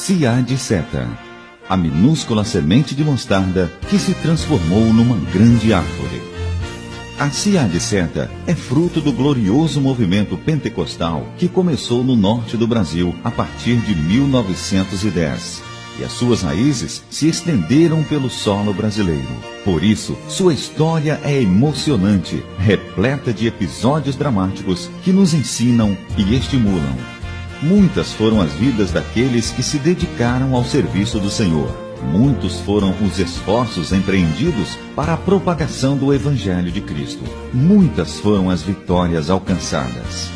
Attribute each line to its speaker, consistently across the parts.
Speaker 1: Seade Seta, a minúscula semente de mostarda que se transformou numa grande árvore. A Seade Seta é fruto do glorioso movimento pentecostal que começou no norte do Brasil a partir de 1910. E as suas raízes se estenderam pelo solo brasileiro. Por isso, sua história é emocionante, repleta de episódios dramáticos que nos ensinam e estimulam. Muitas foram as vidas daqueles que se dedicaram ao serviço do Senhor. Muitos foram os esforços empreendidos para a propagação do Evangelho de Cristo. Muitas foram as vitórias alcançadas.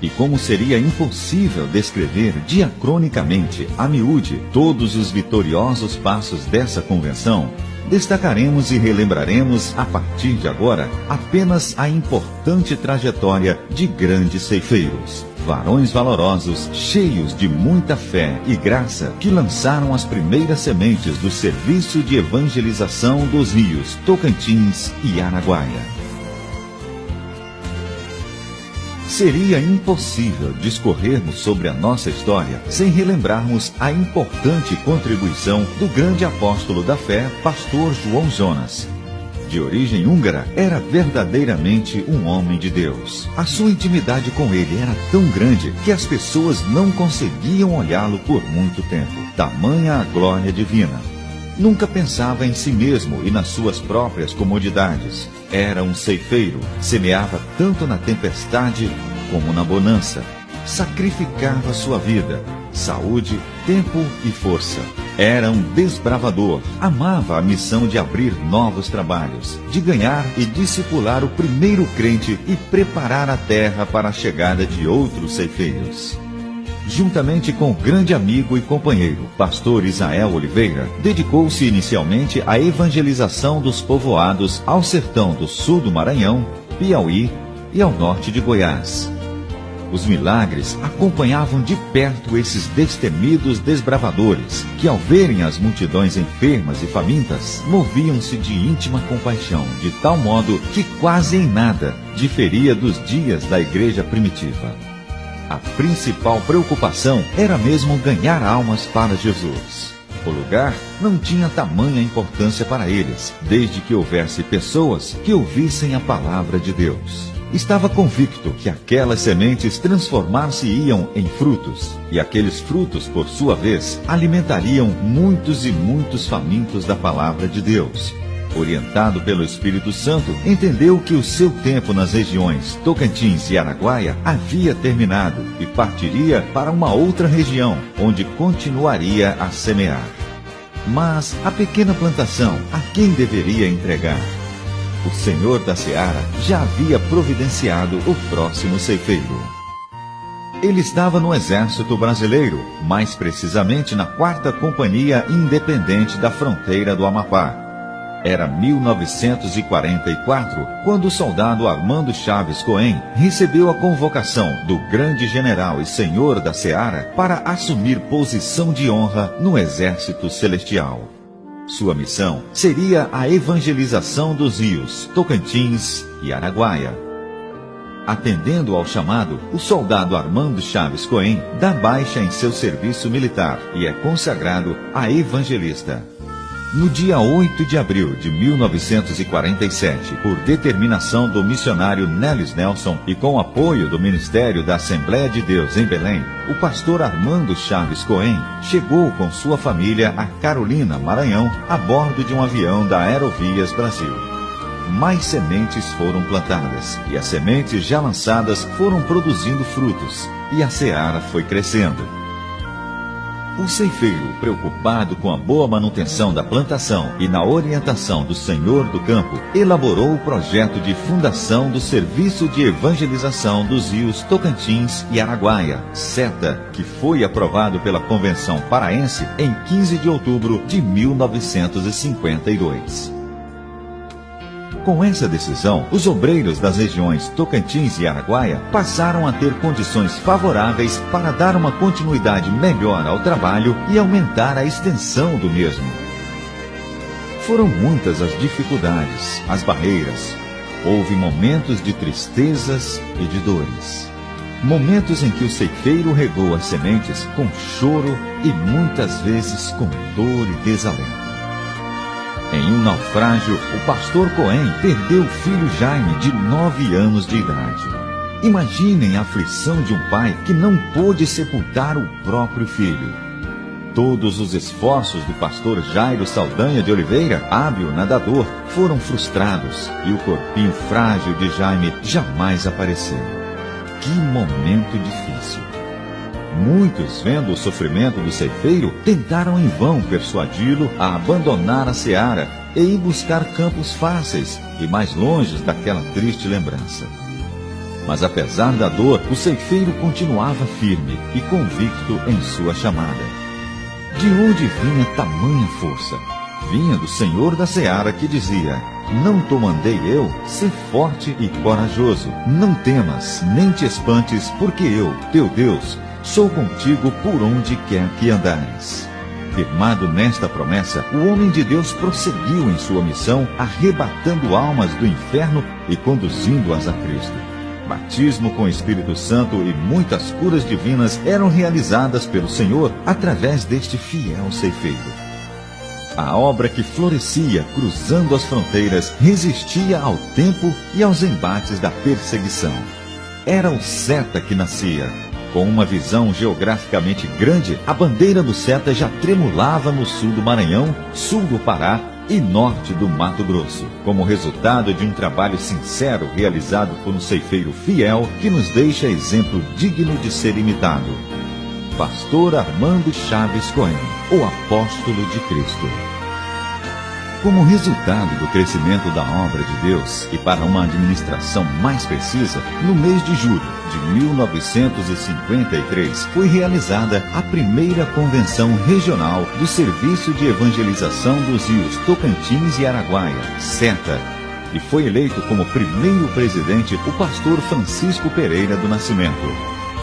Speaker 1: E como seria impossível descrever diacronicamente, a miúde, todos os vitoriosos passos dessa convenção, destacaremos e relembraremos, a partir de agora, apenas a importante trajetória de grandes ceifeiros. Varões valorosos, cheios de muita fé e graça, que lançaram as primeiras sementes do serviço de evangelização dos rios Tocantins e Araguaia. Seria impossível discorrermos sobre a nossa história sem relembrarmos a importante contribuição do grande apóstolo da fé, pastor João Jonas. De origem húngara, era verdadeiramente um homem de Deus. A sua intimidade com ele era tão grande que as pessoas não conseguiam olhá-lo por muito tempo. Tamanha a glória divina. Nunca pensava em si mesmo e nas suas próprias comodidades. Era um ceifeiro, semeava tanto na tempestade como na bonança. Sacrificava sua vida, saúde, tempo e força. Era um desbravador, amava a missão de abrir novos trabalhos, de ganhar e discipular o primeiro crente e preparar a terra para a chegada de outros ceifeiros. Juntamente com o grande amigo e companheiro, pastor Isael Oliveira, dedicou-se inicialmente à evangelização dos povoados ao sertão do sul do Maranhão, Piauí e ao norte de Goiás. Os milagres acompanhavam de perto esses destemidos desbravadores, que ao verem as multidões enfermas e famintas, moviam-se de íntima compaixão, de tal modo que quase em nada diferia dos dias da igreja primitiva. A principal preocupação era mesmo ganhar almas para Jesus. O lugar não tinha tamanha importância para eles, desde que houvesse pessoas que ouvissem a palavra de Deus. Estava convicto que aquelas sementes transformar-se-iam em frutos, e aqueles frutos, por sua vez, alimentariam muitos e muitos famintos da palavra de Deus. Orientado pelo Espírito Santo, entendeu que o seu tempo nas regiões Tocantins e Araguaia havia terminado e partiria para uma outra região, onde continuaria a semear. Mas a pequena plantação, a quem deveria entregar? O Senhor da Seara já havia providenciado o próximo ceifeiro. Ele estava no Exército Brasileiro, mais precisamente na 4ª Companhia Independente da Fronteira do Amapá. Era 1944, quando o soldado Armando Chaves Cohen recebeu a convocação do grande general e senhor da Seara para assumir posição de honra no Exército Celestial. Sua missão seria a evangelização dos rios Tocantins e Araguaia. Atendendo ao chamado, o soldado Armando Chaves Cohen dá baixa em seu serviço militar e é consagrado a evangelista. No dia 8 de abril de 1947, por determinação do missionário Nélis Nelson e com apoio do Ministério da Assembleia de Deus em Belém, o pastor Armando Chaves Cohen chegou com sua família a Carolina, Maranhão, a bordo de um avião da Aerovias Brasil. Mais sementes foram plantadas, e as sementes já lançadas foram produzindo frutos, e a seara foi crescendo. O ceifeiro, preocupado com a boa manutenção da plantação e na orientação do senhor do campo, elaborou o projeto de fundação do Serviço de Evangelização dos Rios Tocantins e Araguaia, SETA, que foi aprovado pela Convenção Paraense em 15 de outubro de 1952. Com essa decisão, os obreiros das regiões Tocantins e Araguaia passaram a ter condições favoráveis para dar uma continuidade melhor ao trabalho e aumentar a extensão do mesmo. Foram muitas as dificuldades, as barreiras. Houve momentos de tristezas e de dores. Momentos em que o ceifeiro regou as sementes com choro e muitas vezes com dor e desalento. Em um naufrágio, o pastor Cohen perdeu o filho Jaime, de 9 anos de idade. Imaginem a aflição de um pai que não pôde sepultar o próprio filho. Todos os esforços do pastor Jairo Saldanha de Oliveira, hábil nadador, foram frustrados e o corpinho frágil de Jaime jamais apareceu. Que momento difícil! Muitos, vendo o sofrimento do ceifeiro, tentaram em vão persuadi-lo a abandonar a seara e ir buscar campos fáceis e mais longe daquela triste lembrança. Mas apesar da dor, o ceifeiro continuava firme e convicto em sua chamada. De onde vinha tamanha força? Vinha do Senhor da seara, que dizia: não te mandei eu, ser forte e corajoso. Não temas, nem te espantes, porque eu, teu Deus, sou contigo por onde quer que andares. Firmado nesta promessa, o homem de Deus prosseguiu em sua missão, arrebatando almas do inferno e conduzindo-as a Cristo. Batismo com o Espírito Santo e muitas curas divinas eram realizadas pelo Senhor através deste fiel ceifeiro. A obra que florescia cruzando as fronteiras resistia ao tempo e aos embates da perseguição. Era o Seta que nascia. Com uma visão geograficamente grande, a bandeira do Seta já tremulava no sul do Maranhão, sul do Pará e norte do Mato Grosso, como resultado de um trabalho sincero realizado por um ceifeiro fiel que nos deixa exemplo digno de ser imitado. Pastor Armando Chaves Cohen, o apóstolo de Cristo. Como resultado do crescimento da obra de Deus e para uma administração mais precisa, no mês de julho de 1953 foi realizada a primeira convenção regional do Serviço de Evangelização dos Rios Tocantins e Araguaia, SETA, e foi eleito como primeiro presidente o pastor Francisco Pereira do Nascimento.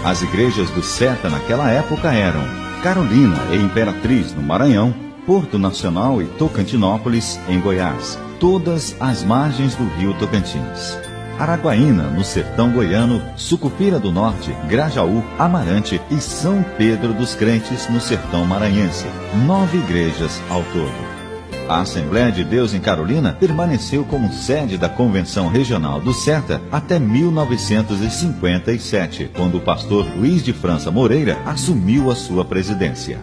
Speaker 1: As igrejas do SETA naquela época eram Carolina e Imperatriz, no Maranhão, Porto Nacional e Tocantinópolis, em Goiás, todas às margens do rio Tocantins. Araguaína, no sertão goiano, Sucupira do Norte, Grajaú, Amarante e São Pedro dos Crentes, no sertão maranhense. 9 igrejas ao todo. A Assembleia de Deus em Carolina permaneceu como sede da Convenção Regional do SETA até 1957, quando o pastor Luiz de França Moreira assumiu a sua presidência.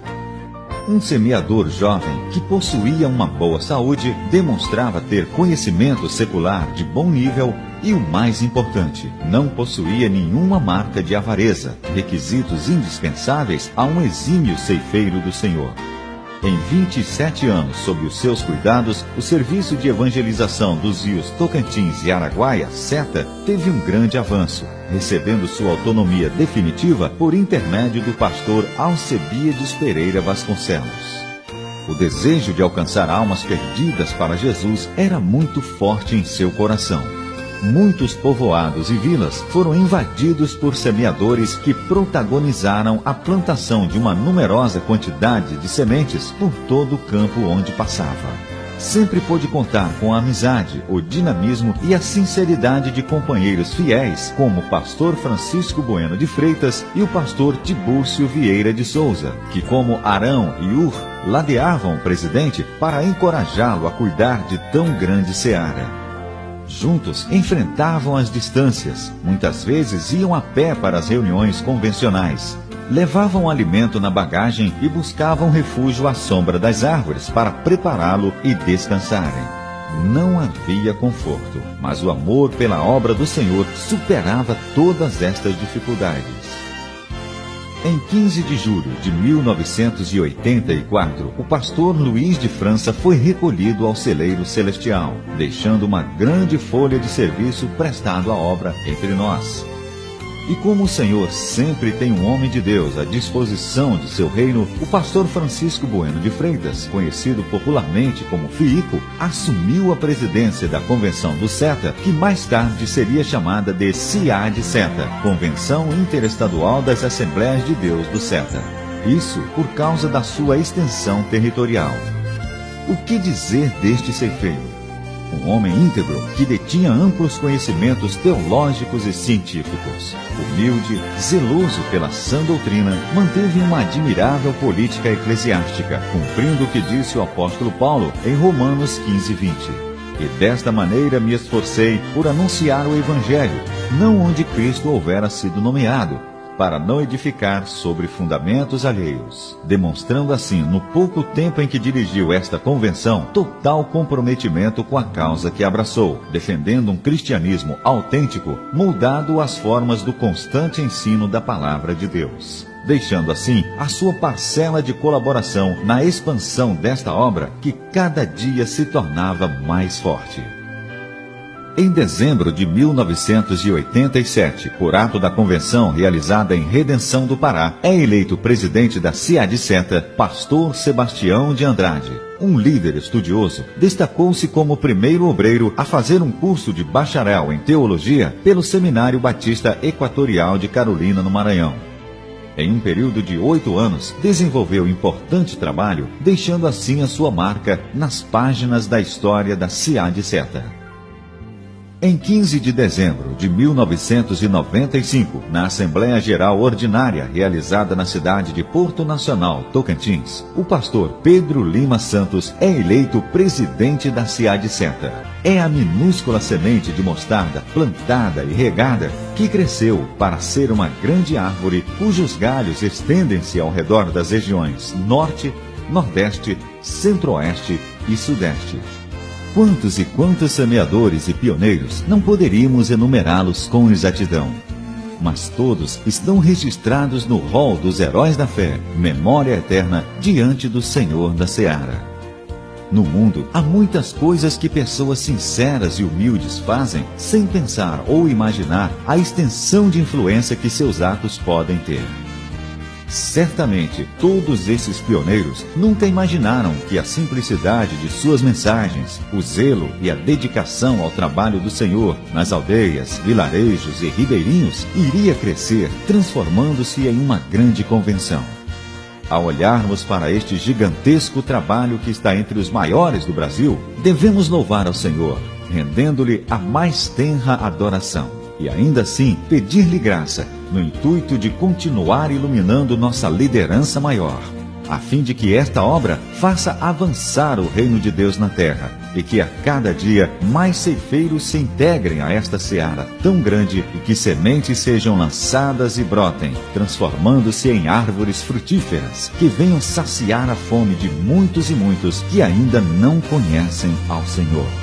Speaker 1: Um semeador jovem que possuía uma boa saúde, demonstrava ter conhecimento secular de bom nível e, o mais importante, não possuía nenhuma marca de avareza, requisitos indispensáveis a um exímio ceifeiro do Senhor. Em 27 anos sob os seus cuidados, o Serviço de Evangelização dos Rios Tocantins e Araguaia, SETA, teve um grande avanço, recebendo sua autonomia definitiva por intermédio do pastor Alcebiades Pereira Vasconcelos. O desejo de alcançar almas perdidas para Jesus era muito forte em seu coração. Muitos povoados e vilas foram invadidos por semeadores que protagonizaram a plantação de uma numerosa quantidade de sementes por todo o campo onde passava. Sempre pôde contar com a amizade, o dinamismo e a sinceridade de companheiros fiéis, como o pastor Francisco Bueno de Freitas e o pastor Tibúrcio Vieira de Souza, que, como Arão e Ur, ladeavam o presidente para encorajá-lo a cuidar de tão grande seara. Juntos enfrentavam as distâncias, muitas vezes iam a pé para as reuniões convencionais. Levavam alimento na bagagem e buscavam refúgio à sombra das árvores para prepará-lo e descansarem. Não havia conforto, mas o amor pela obra do Senhor superava todas estas dificuldades. Em 15 de julho de 1984, o pastor Luiz de França foi recolhido ao celeiro celestial, deixando uma grande folha de serviço prestado à obra entre nós. E como o Senhor sempre tem um homem de Deus à disposição de seu reino, o pastor Francisco Bueno de Freitas, conhecido popularmente como Fiico, assumiu a presidência da Convenção do SETA, que mais tarde seria chamada de CIAD-SETA, Convenção Interestadual das Assembleias de Deus do SETA. Isso por causa da sua extensão territorial. O que dizer deste ceifeiro? um homem íntegro que detinha amplos conhecimentos teológicos e científicos. Humilde, zeloso pela sã doutrina, manteve uma admirável política eclesiástica, cumprindo o que disse o apóstolo Paulo em Romanos 15:20. E desta maneira me esforcei por anunciar o Evangelho, não onde Cristo houvera sido nomeado, para não edificar sobre fundamentos alheios, demonstrando assim, no pouco tempo em que dirigiu esta convenção, total comprometimento com a causa que abraçou, defendendo um cristianismo autêntico, moldado às formas do constante ensino da palavra de Deus, deixando assim a sua parcela de colaboração na expansão desta obra que cada dia se tornava mais forte. Em dezembro de 1987, por ato da convenção realizada em Redenção do Pará, é eleito presidente da CIAD-CETA, pastor Sebastião de Andrade. Um líder estudioso, destacou-se como o primeiro obreiro a fazer um curso de bacharel em teologia pelo Seminário Batista Equatorial de Carolina, no Maranhão. Em um período de 8 anos, desenvolveu importante trabalho, deixando assim a sua marca nas páginas da história da CIAD-CETA. Em 15 de dezembro de 1995, na Assembleia Geral Ordinária realizada na cidade de Porto Nacional, Tocantins, o pastor Pedro Lima Santos é eleito presidente da CIAD-CETA. É a minúscula semente de mostarda plantada e regada que cresceu para ser uma grande árvore cujos galhos estendem-se ao redor das regiões Norte, Nordeste, Centro-Oeste e Sudeste. Quantos e quantos semeadores e pioneiros não poderíamos enumerá-los com exatidão? Mas todos estão registrados no rol dos heróis da fé, memória eterna diante do Senhor da Seara. No mundo, há muitas coisas que pessoas sinceras e humildes fazem sem pensar ou imaginar a extensão de influência que seus atos podem ter. Certamente, todos esses pioneiros nunca imaginaram que a simplicidade de suas mensagens, o zelo e a dedicação ao trabalho do Senhor nas aldeias, vilarejos e ribeirinhos iria crescer, transformando-se em uma grande convenção. Ao olharmos para este gigantesco trabalho que está entre os maiores do Brasil, devemos louvar ao Senhor, rendendo-lhe a mais tenra adoração. E ainda assim, pedir-lhe graça, no intuito de continuar iluminando nossa liderança maior, a fim de que esta obra faça avançar o reino de Deus na terra, e que a cada dia mais ceifeiros se integrem a esta seara tão grande e que sementes sejam lançadas e brotem, transformando-se em árvores frutíferas, que venham saciar a fome de muitos e muitos que ainda não conhecem ao Senhor.